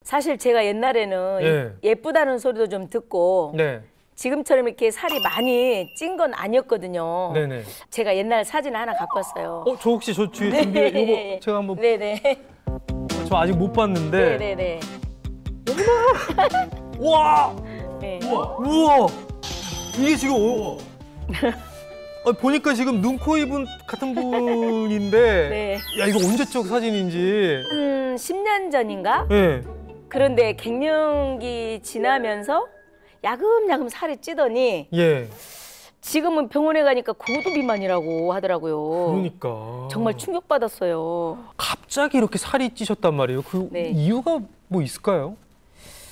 사실 제가 옛날에는 네. 예쁘다는 소리도 좀 듣고 네. 지금처럼 이렇게 살이 많이 찐 건 아니었거든요. 네네. 제가 옛날 사진을 하나 갖고 왔어요. 저 혹시 저 뒤에 준비해 이거 제가 한번 네네. 저 아직 못 봤는데. 네네네. 와! 네. 우와! 이게 지금 보니까 지금 눈, 코, 입은 같은 분인데 네. 야 이거 언제적 사진인지. 10년 전인가? 네. 그런데 갱년기 지나면서 야금야금 살이 찌더니 예. 지금은 병원에 가니까 고도 비만이라고 하더라고요. 그러니까. 정말 충격받았어요. 갑자기 이렇게 살이 찌셨단 말이에요. 그 네. 이유가 뭐 있을까요?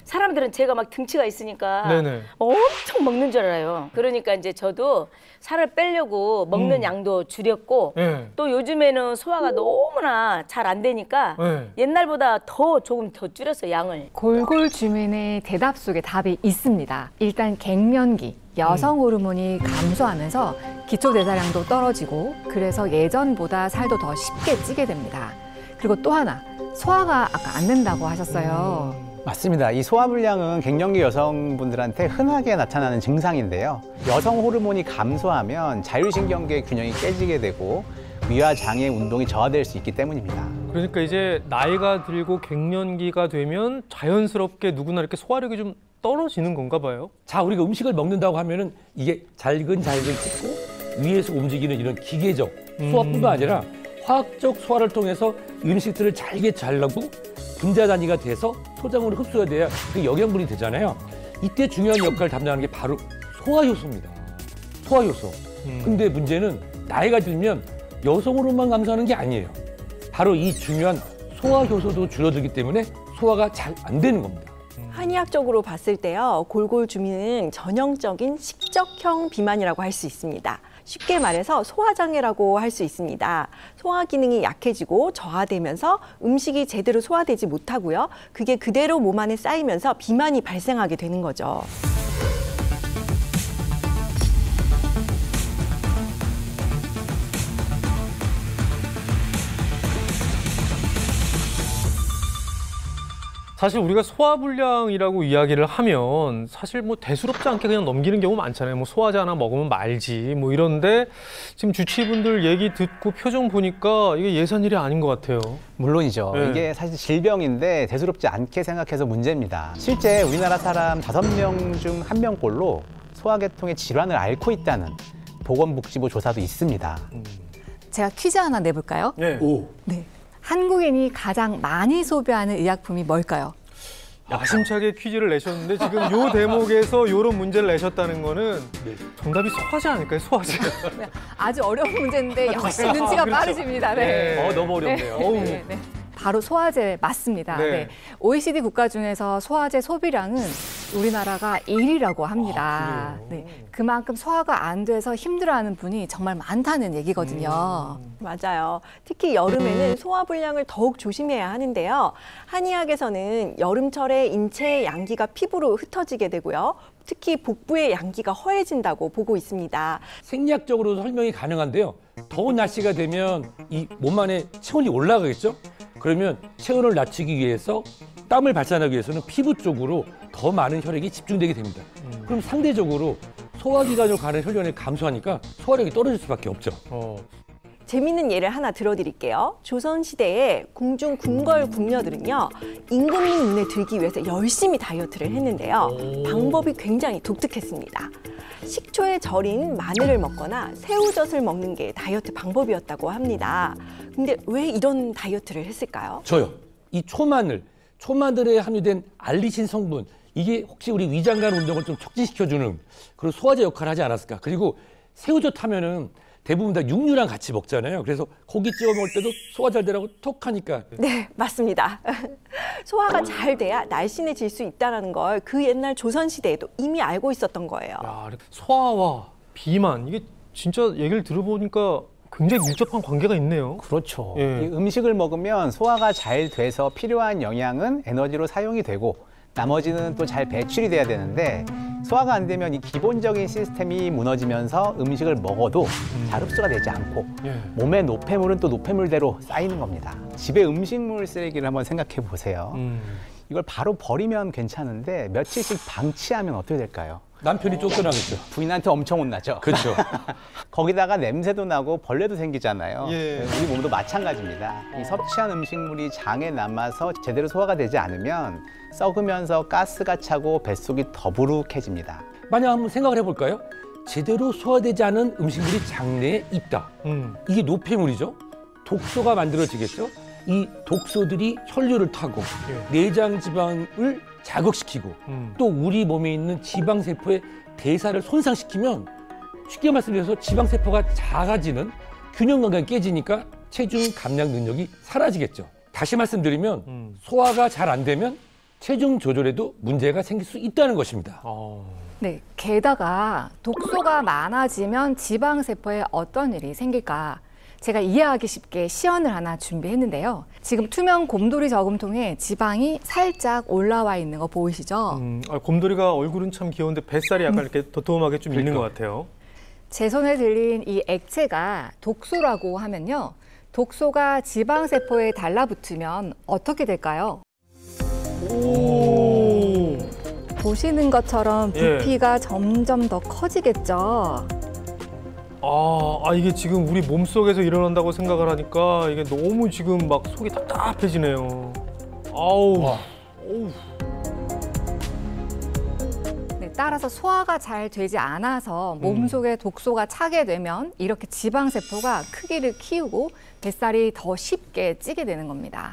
사람들은 제가 막 등치가 있으니까 네네. 엄청 먹는 줄 알아요. 그러니까 이제 저도 살을 빼려고 먹는 양도 줄였고 네. 또 요즘에는 소화가 너무나 잘 안 되니까 네. 옛날보다 조금 더 줄였어요, 양을. 골골 주민의 대답 속에 답이 있습니다. 일단 갱년기, 여성 호르몬이 감소하면서 기초 대사량도 떨어지고 그래서 예전보다 살도 더 쉽게 찌게 됩니다. 그리고 또 하나, 소화가 아까 안 된다고 하셨어요. 맞습니다. 이 소화불량은 갱년기 여성분들한테 흔하게 나타나는 증상인데요. 여성 호르몬이 감소하면 자율신경계 균형이 깨지게 되고 위와 장의 운동이 저하될 수 있기 때문입니다. 그러니까 이제 나이가 들고 갱년기가 되면 자연스럽게 누구나 이렇게 소화력이 좀 떨어지는 건가 봐요. 자, 우리가 음식을 먹는다고 하면은 이게 잘근잘근 씹고 위에서 움직이는 이런 기계적 소화뿐만 아니라 화학적 소화를 통해서 음식들을 잘게 잘라고 분자 단위가 돼서 소장으로 흡수가 돼야 그 영양분이 되잖아요. 이때 중요한 역할을 담당하는 게 바로 소화효소입니다. 소화효소. 근데 문제는 나이가 들면 여성으로만 감소하는 게 아니에요. 바로 이 중요한 소화효소도 줄어들기 때문에 소화가 잘 안 되는 겁니다. 한의학적으로 봤을 때요, 골골 주민은 전형적인 식적형 비만이라고 할 수 있습니다. 쉽게 말해서 소화장애라고 할 수 있습니다. 소화 기능이 약해지고 저하되면서 음식이 제대로 소화되지 못하고요. 그게 그대로 몸 안에 쌓이면서 비만이 발생하게 되는 거죠. 사실 우리가 소화불량이라고 이야기를 하면 사실 뭐 대수롭지 않게 그냥 넘기는 경우 많잖아요. 뭐 소화제 하나 먹으면 말지 뭐 이런데 지금 주치의분들 얘기 듣고 표정 보니까 이게 예산일이 아닌 것 같아요. 물론이죠. 네. 이게 사실 질병인데 대수롭지 않게 생각해서 문제입니다. 실제 우리나라 사람 5명 중 1명꼴로 소화계통의 질환을 앓고 있다는 보건복지부 조사도 있습니다. 제가 퀴즈 하나 내볼까요? 네. 네. 한국인이 가장 많이 소비하는 의약품이 뭘까요? 야심차게 퀴즈를 내셨는데 지금 요 대목에서 요런 문제를 내셨다는 거는 정답이 소화제 아닐까요? 소화제. 네, 아주 어려운 문제인데 역시 눈치가 그렇죠. 빠르십니다. 네. 너무 어렵네요. 네, 네. 바로 소화제 맞습니다. 네. 네. OECD 국가 중에서 소화제 소비량은 우리나라가 1위라고 합니다. 네. 그만큼 소화가 안 돼서 힘들어하는 분이 정말 많다는 얘기거든요. 맞아요. 특히 여름에는 소화불량을 더욱 조심해야 하는데요. 한의학에서는 여름철에 인체의 양기가 피부로 흩어지게 되고요. 특히 복부의 양기가 허해진다고 보고 있습니다. 생리학적으로 설명이 가능한데요. 더운 날씨가 되면 이 몸 안에 체온이 올라가겠죠? 그러면 체온을 낮추기 위해서 땀을 발산하기 위해서는 피부 쪽으로 더 많은 혈액이 집중되게 됩니다. 그럼 상대적으로 소화기관으로 가는 혈련이 감소하니까 소화력이 떨어질 수밖에 없죠. 재미있는 예를 하나 들어드릴게요. 조선시대에 궁중 궁궐 궁녀들은요, 임금님 눈에 들기 위해서 열심히 다이어트를 했는데요. 방법이 굉장히 독특했습니다. 식초에 절인 마늘을 먹거나 새우젓을 먹는 게 다이어트 방법이었다고 합니다. 근데 왜 이런 다이어트를 했을까요? 저요. 이 초마늘에 함유된 알리신 성분, 이게 혹시 우리 위장관 운동을 좀 촉진시켜주는 그런 소화제 역할을 하지 않았을까. 그리고 새우젓 하면은 대부분 다 육류랑 같이 먹잖아요. 그래서 고기 찍어 먹을 때도 소화 잘 되라고 톡 하니까. 네, 맞습니다. 소화가 잘 돼야 날씬해질 수 있다는 걸 그 옛날 조선시대에도 이미 알고 있었던 거예요. 야, 소화와 비만 이게 진짜 얘기를 들어보니까 굉장히 밀접한 관계가 있네요. 그렇죠. 예. 이 음식을 먹으면 소화가 잘 돼서 필요한 영양은 에너지로 사용이 되고 나머지는 또 잘 배출이 돼야 되는데 소화가 안 되면 이 기본적인 시스템이 무너지면서 음식을 먹어도 잘 흡수가 되지 않고 몸의 노폐물은 또 노폐물대로 쌓이는 겁니다. 집에 음식물 쓰레기를 한번 생각해 보세요. 이걸 바로 버리면 괜찮은데 며칠씩 방치하면 어떻게 될까요? 남편이 쫓겨나겠죠. 부인한테 엄청 혼나죠. 그렇죠. 거기다가 냄새도 나고 벌레도 생기잖아요. 예. 우리 몸도 마찬가지입니다. 이 섭취한 음식물이 장에 남아서 제대로 소화가 되지 않으면 썩으면서 가스가 차고 뱃속이 더부룩해집니다. 만약 한번 생각을 해볼까요? 제대로 소화되지 않은 음식물이 장내에 있다. 이게 노폐물이죠. 독소가 만들어지겠죠. 이 독소들이 혈류를 타고 내장 지방을 자극시키고 또 우리 몸에 있는 지방세포의 대사를 손상시키면 쉽게 말씀드려서 지방세포가 작아지는 균형 감각이 깨지니까 체중 감량 능력이 사라지겠죠. 다시 말씀드리면 소화가 잘 안 되면 체중 조절에도 문제가 생길 수 있다는 것입니다. 네, 게다가 독소가 많아지면 지방세포에 어떤 일이 생길까? 제가 이해하기 쉽게 시연을 하나 준비했는데요. 지금 투명 곰돌이 저금통에 지방이 살짝 올라와 있는 거 보이시죠? 곰돌이가 얼굴은 참 귀여운데 뱃살이 약간 이렇게 도톰하게 좀 있는 것 같아요. 제 손에 들린 이 액체가 독소라고 하면요. 독소가 지방세포에 달라붙으면 어떻게 될까요? 오. 보시는 것처럼 예. 부피가 점점 더 커지겠죠. 이게 지금 우리 몸속에서 일어난다고 생각을 하니까 이게 너무 지금 막 속이 답답해지네요. 아우. 어우. 네, 따라서 소화가 잘 되지 않아서 몸속에 독소가 차게 되면 이렇게 지방세포가 크기를 키우고 뱃살이 더 쉽게 찌게 되는 겁니다.